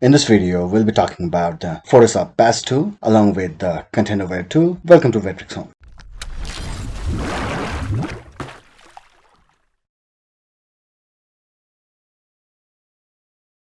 In this video, we'll be talking about the Photoshop Patch tool along with the Content Aware tool. Welcome to webtrickshome.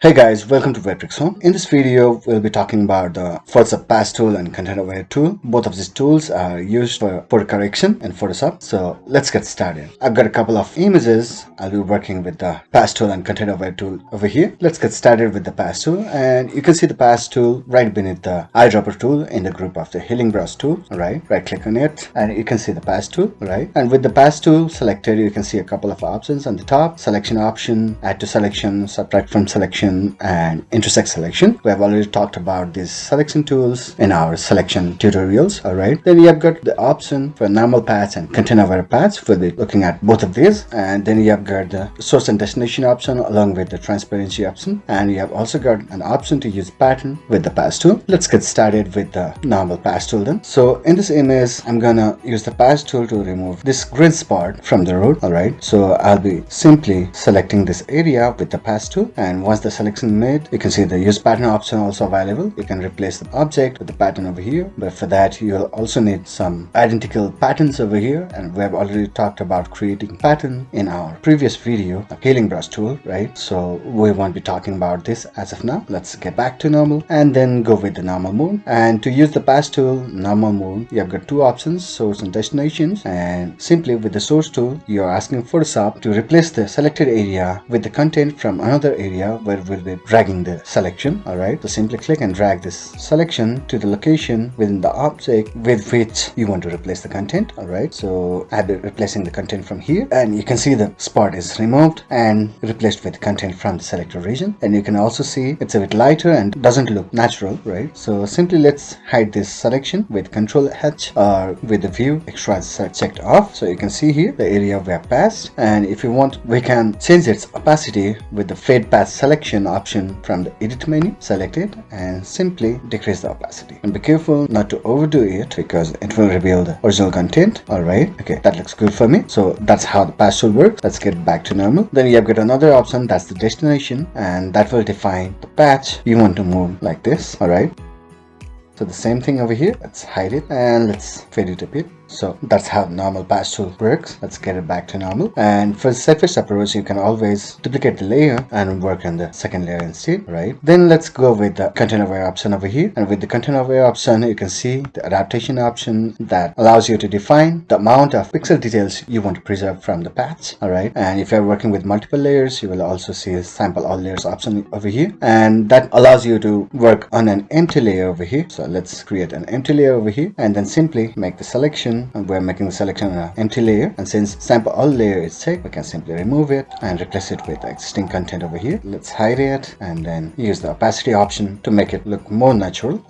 Hey guys, welcome to webtrickshome. In this video, we'll be talking about the Photoshop Patch tool and Content Aware tool. Both of these tools are used for photo correction in Photoshop. So let's get started. I've got a couple of images. I'll be working with the Patch tool and Content Aware tool over here. Let's get started with the Patch tool, and you can see the Patch tool right beneath the eyedropper tool in the group of the healing brush tool. Right click on it and you can see the Patch tool. And with the Patch tool selected, you can see a couple of options on the top: selection option, add to selection, subtract from selection, and intersect selection. We have already talked about these selection tools in our selection tutorials. Then you have got the option for normal patch and content aware patch. We'll be looking at both of these. And then you have got the source and destination option along with the transparency option, and you have also got an option to use pattern with the patch tool. Let's get started with the normal patch tool then. So in this image, I'm gonna use the patch tool to remove this green spot from the road. So I'll be simply selecting this area with the patch tool, and once the selection made, you can see the use pattern option also available. You can replace the object with the pattern over here, but for that you'll also need some identical patterns over here, and we have already talked about creating pattern in our previous video, the healing brush tool. So we won't be talking about this as of now. Let's get back to normal and then go with the normal mode. And to use the patch tool normal mode, you have got two options: source and destinations. And simply with the source tool, you are asking Photoshop to replace the selected area with the content from another area where we'll be dragging the selection. So simply click and drag this selection to the location within the object with which you want to replace the content. So I'll be replacing the content from here, and you can see the spot is removed and replaced with content from the selected region. And you can also see it's a bit lighter and doesn't look natural. So simply let's hide this selection with Control H or with the view extras checked off. So you can see here the area we have passed, and if you want, we can change its opacity with the fade patch selection option from the edit menu. Select it and simply decrease the opacity, and be careful not to overdo it because it will reveal the original content. Okay, that looks good for me. So that's how the patch tool works. Let's get back to normal. Then you have got another option, that's the destination, and that will define the patch you want to move like this. So the same thing over here. Let's hide it and let's fade it a bit. So that's how normal patch tool works. Let's get it back to normal. And for surface approach, you can always duplicate the layer and work on the second layer instead. Then let's go with the content aware option over here. And with the content aware option, you can see the adaptation option that allows you to define the amount of pixel details you want to preserve from the patch. And if you're working with multiple layers, you will also see a sample all layers option over here, and that allows you to work on an empty layer over here. So let's create an empty layer over here and then simply make the selection, and we're making the selection on an empty layer. And since sample all layer is checked, we can simply remove it and replace it with existing content over here. Let's hide it and then use the opacity option to make it look more natural.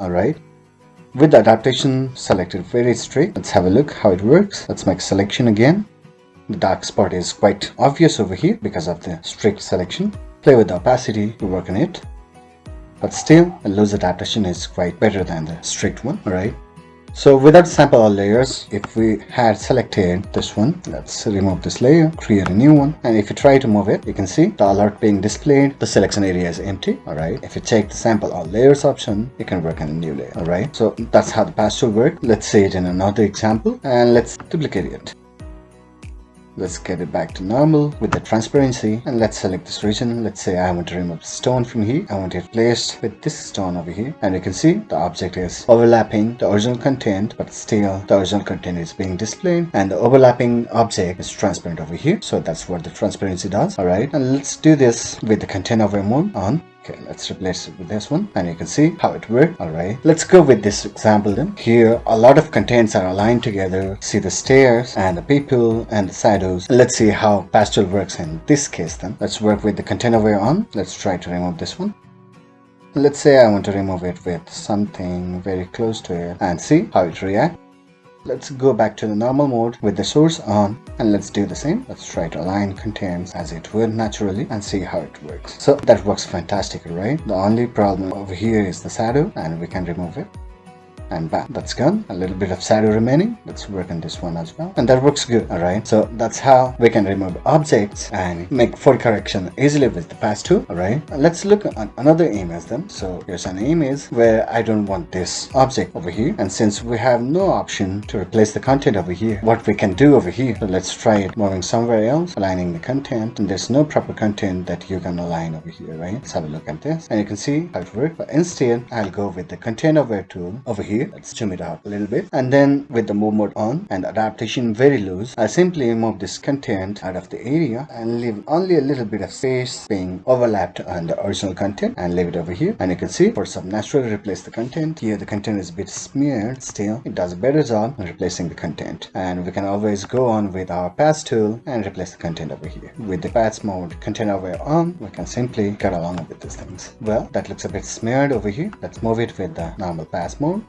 With the adaptation selected very straight, let's have a look how it works. Let's make selection again. The dark spot is quite obvious over here because of the strict selection. Play with the opacity to work on it, but still a loose adaptation is quite better than the strict one. So without sample all layers, if we had selected this one, let's remove this layer, create a new one, and if you try to move it, you can see the alert being displayed, the selection area is empty. If you check the sample all layers option, you can work on a new layer. So that's how the patch tool works. Let's see it in another example and let's duplicate it. Let's get it back to normal with the transparency, and let's select this region. Let's say I want to remove the stone from here. I want it placed with this stone over here, and you can see the object is overlapping the original content, but still the original content is being displayed, and the overlapping object is transparent over here. So that's what the transparency does. And let's do this with the content aware mode on. Okay, let's replace it with this one, and you can see how it worked. Let's go with this example then. Here a lot of contents are aligned together. See the stairs and the people and the shadows. Let's see how patch tool works in this case then. Let's work with the content aware on. Let's try to remove this one. Let's say I want to remove it with something very close to it and see how it reacts. Let's go back to the normal mode with the source on, and let's do the same. Let's try to align contents as it would naturally and see how it works. So that works fantastic. The only problem over here is the shadow, and we can remove it. and bam, that's gone. A little bit of shadow remaining. Let's work on this one as well, and that works good. Alright, so that's how we can remove objects and make photo correction easily with the pass tool. Alright, let's look at another image then. So here's an image where I don't want this object over here, and since we have no option to replace the content over here, what we can do over here, so let's try it moving somewhere else, aligning the content, and there's no proper content that you can align over here, right? Let's have a look at this, and you can see how it works. But instead I'll go with the content aware tool over here. Let's zoom it out a little bit, and then with the move mode on and adaptation very loose, I simply move this content out of the area and leave only a little bit of space being overlapped on the original content, and leave it over here. And you can see for some naturally replace the content here. The content is a bit smeared, still it does a better job in replacing the content, and we can always go on with our pass tool and replace the content over here. With the pass mode content aware on, we can simply get along with these things. Well, that looks a bit smeared over here. Let's move it with the normal pass mode,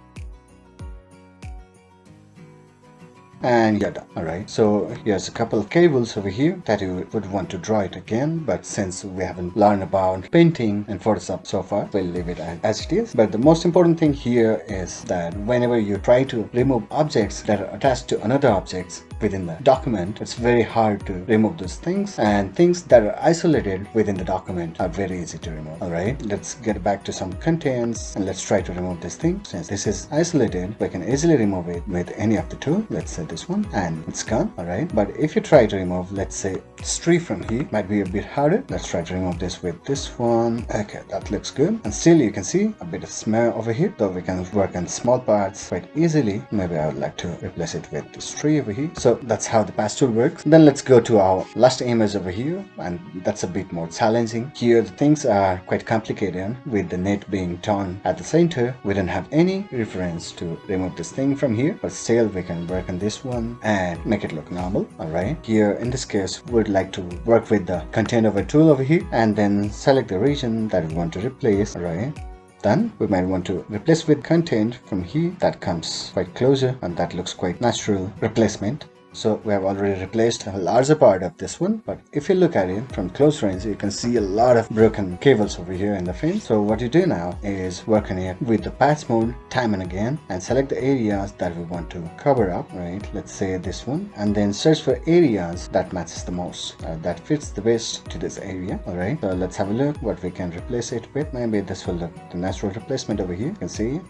and you're done. Alright, so here's a couple of cables over here that you would want to draw it again, but since we haven't learned about painting and Photoshop so far, we'll leave it as it is. But the most important thing here is that whenever you try to remove objects that are attached to another objects within the document, it's very hard to remove those things, and things that are isolated within the document are very easy to remove. Alright, let's get back to some contents and let's try to remove this thing. Since this is isolated, we can easily remove it with any of the two. Let's say this one, and it's gone. Alright, but if you try to remove, let's say, this tree from here, might be a bit harder. Let's try to remove this with this one. Okay, that looks good, and still you can see a bit of smear over here, though we can work on small parts quite easily. Maybe I would like to replace it with this tree over here. So that's how the pass tool works. Then let's go to our last image over here, and that's a bit more challenging. Here the things are quite complicated. With the net being torn at the center, we don't have any reference to remove this thing from here, but still we can work on this one and make it look normal. Alright, here in this case we would like to work with the content aware tool over here, and then select the region that we want to replace. Alright, then we might want to replace with content from here that comes quite closer, and that looks quite natural replacement. So we have already replaced a larger part of this one, but if you look at it from close range, you can see a lot of broken cables over here in the frame. So what you do now is work on it with the patch mode time and again, and select the areas that we want to cover up. Right, let's say this one, and then search for areas that matches the most, that fits the best to this area. Alright, so let's have a look what we can replace it with. Maybe this will look the natural replacement over here. You can see,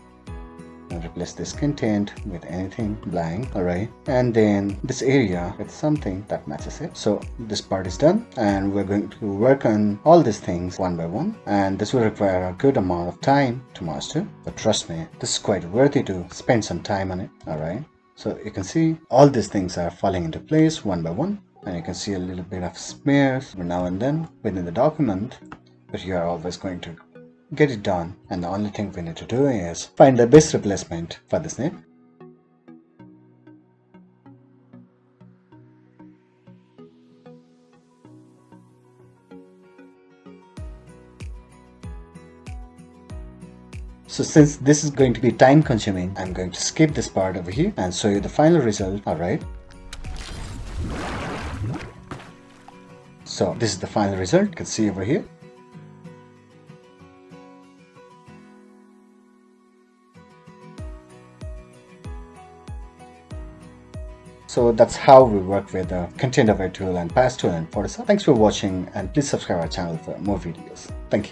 and replace this content with anything blank. Alright, and then this area with something that matches it. So this part is done, and we're going to work on all these things one by one, and this will require a good amount of time to master, but trust me, this is quite worthy to spend some time on it. Alright, so you can see all these things are falling into place one by one, and you can see a little bit of smears now and then within the document, but you are always going to get it done, and the only thing we need to do is find the best replacement for this net. So since this is going to be time consuming, I'm going to skip this part over here and show you the final result. Alright, so this is the final result. You can see over here. So that's how we work with the content aware tool and pass tool and Photoshop. Thanks for watching, and please subscribe our channel for more videos. Thank you.